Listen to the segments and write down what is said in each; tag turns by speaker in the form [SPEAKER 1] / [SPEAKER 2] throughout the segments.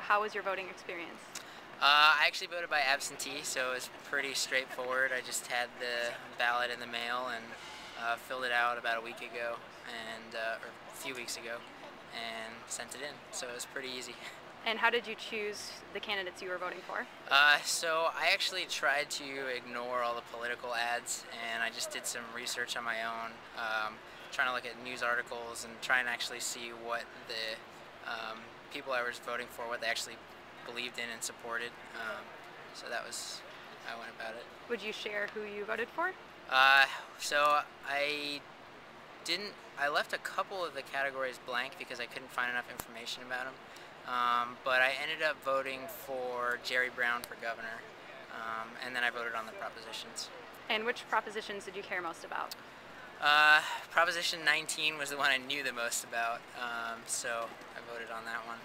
[SPEAKER 1] how was your voting experience?
[SPEAKER 2] I actually voted by absentee, so it was pretty straightforward. I just had the ballot in the mail and filled it out about a week ago, or a few weeks ago, and sent it in. So it was pretty easy.
[SPEAKER 1] And how did you choose the candidates you were voting for?
[SPEAKER 2] So I actually tried to ignore all the political ads, and I just did some research on my own, trying to look at news articles and try and actually see what the people I was voting for, what they actually believed in and supported. So that was how I went about it.
[SPEAKER 1] Would you share who you voted for?
[SPEAKER 2] So I left a couple of the categories blank because I couldn't find enough information about them. But I ended up voting for Jerry Brown for governor, and then I voted on the propositions.
[SPEAKER 1] And which propositions did you care most about?
[SPEAKER 2] Proposition 19 was the one I knew the most about, so I voted on that one.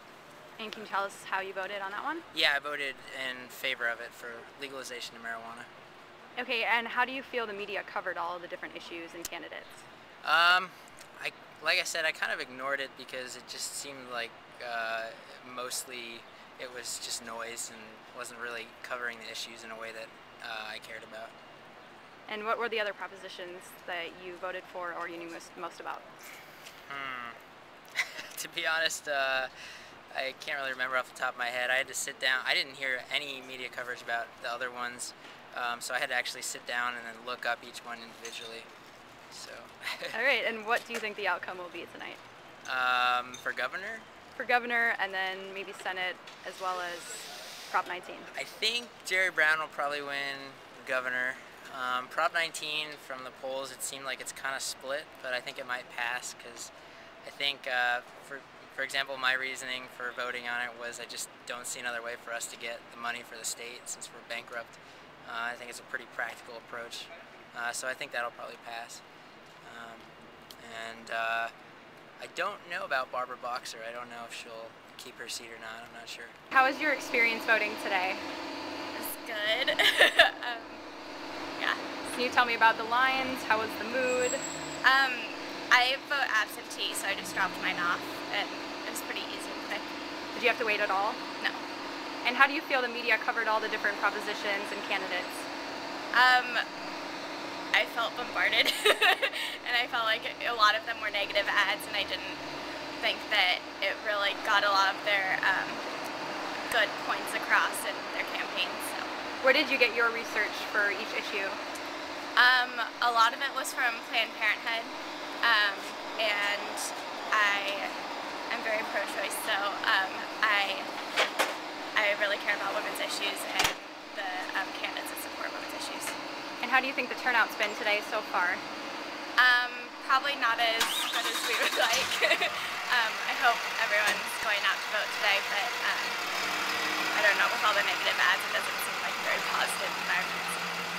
[SPEAKER 1] And can you tell us how you voted on that one?
[SPEAKER 2] Yeah, I voted in favor of it for legalization of marijuana.
[SPEAKER 1] Okay, and how do you feel the media covered all of the different issues and candidates?
[SPEAKER 2] Like I said, I kind of ignored it because it just seemed like mostly it was just noise and wasn't really covering the issues in a way that I cared about.
[SPEAKER 1] And what were the other propositions that you voted for or you knew most about?
[SPEAKER 2] To be honest, I can't really remember off the top of my head. I had to sit down. I didn't hear any media coverage about the other ones, so I had to actually sit down and then look up each one individually. So.
[SPEAKER 1] All right, and what do you think the outcome will be tonight?
[SPEAKER 2] For governor?
[SPEAKER 1] For governor, and then maybe Senate, as well as Prop 19.
[SPEAKER 2] I think Jerry Brown will probably win governor. Prop 19, from the polls, it seemed like it's kind of split, but I think it might pass because I think, for example, my reasoning for voting on it was I just don't see another way for us to get the money for the state since we're bankrupt. I think it's a pretty practical approach, so I think that'll probably pass. I don't know about Barbara Boxer. I don't know if she'll keep her seat or not. I'm not sure.
[SPEAKER 1] How was your experience voting today?
[SPEAKER 3] It was good. Yeah.
[SPEAKER 1] Can you tell me about the lines? How was the mood?
[SPEAKER 3] I vote absentee, so I just dropped mine off, and it was pretty easy and quick.
[SPEAKER 1] Did you have to wait at all?
[SPEAKER 3] No.
[SPEAKER 1] And how do you feel the media covered all the different propositions and candidates?
[SPEAKER 3] I felt bombarded, and I felt like a lot of them were negative ads, and I didn't think that it really got a lot of their good points across in their campaigns. So.
[SPEAKER 1] Where did you get your research for each issue?
[SPEAKER 3] A lot of it was from Planned Parenthood, and I'm very pro-choice, so I really care about women's issues and the candidates that support women's issues.
[SPEAKER 1] And how do you think the turnout's been today so far?
[SPEAKER 3] Probably not as good as we would like. I hope everyone's going out to vote today, but I don't know, with all the negative ads, it doesn't seem like a very positive environment.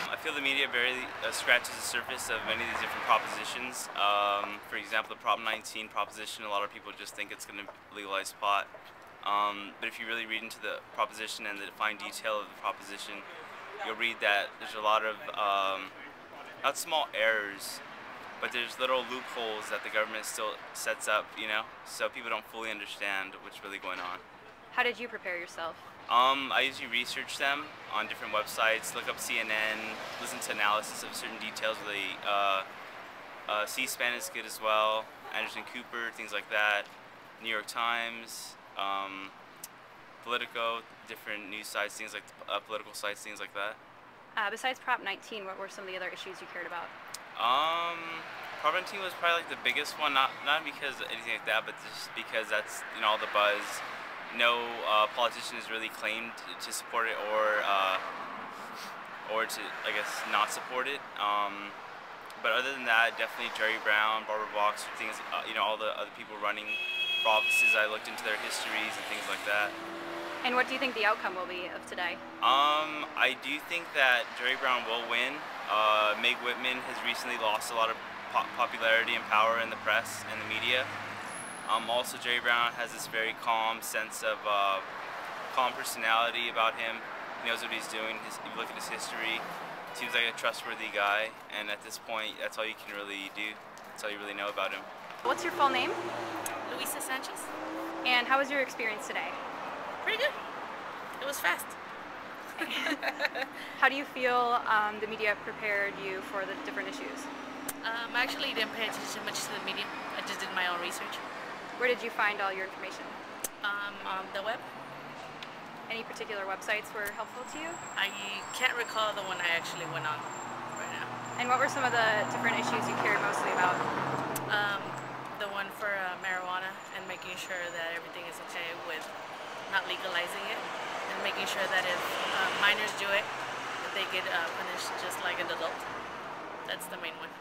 [SPEAKER 4] I feel the media barely scratches the surface of many of these different propositions. For example, the Prop 19 proposition, a lot of people just think it's going to legalize pot. But if you really read into the proposition and the defined detail of the proposition, you'll read that there's a lot of, not small errors, but there's little loopholes that the government still sets up, you know, so people don't fully understand what's really going on.
[SPEAKER 1] How did you prepare yourself?
[SPEAKER 4] I usually research them on different websites, look up CNN, listen to analysis of certain details of the C-SPAN is good as well, Anderson Cooper, things like that, New York Times, Politico, different news sites, things like political sites, things like that.
[SPEAKER 1] Besides Prop 19, what were some of the other issues you cared about?
[SPEAKER 4] Prop 19 was probably like the biggest one, not because of anything like that, but just because that's, you know, all the buzz. No politician has really claimed to support it or to, I guess, not support it. But other than that, definitely Jerry Brown, Barbara Boxer, things, you know, all the other people running for offices. I looked into their histories and things like that.
[SPEAKER 1] And what do you think the outcome will be of today?
[SPEAKER 4] I do think that Jerry Brown will win. Meg Whitman has recently lost a lot of popularity and power in the press and the media. Also, Jerry Brown has this very calm sense of calm personality about him. He knows what he's doing. If you look at his history, seems like a trustworthy guy. And at this point, that's all you can really do. That's all you really know about him.
[SPEAKER 1] What's your full name?
[SPEAKER 3] Luisa Sanchez.
[SPEAKER 1] And how was your experience today?
[SPEAKER 5] Pretty good. It was fast.
[SPEAKER 1] How do you feel the media prepared you for the different issues?
[SPEAKER 5] I actually didn't pay attention much to the media. I just did my own research.
[SPEAKER 1] Where did you find all your information?
[SPEAKER 5] On the web.
[SPEAKER 1] Any particular websites were helpful to you?
[SPEAKER 5] I can't recall the one I actually went on right now.
[SPEAKER 1] And what were some of the different issues you cared mostly about?
[SPEAKER 5] The one for marijuana and making sure that everything is okay with not legalizing it, and making sure that if minors do it, that they get punished just like an adult. That's the main one.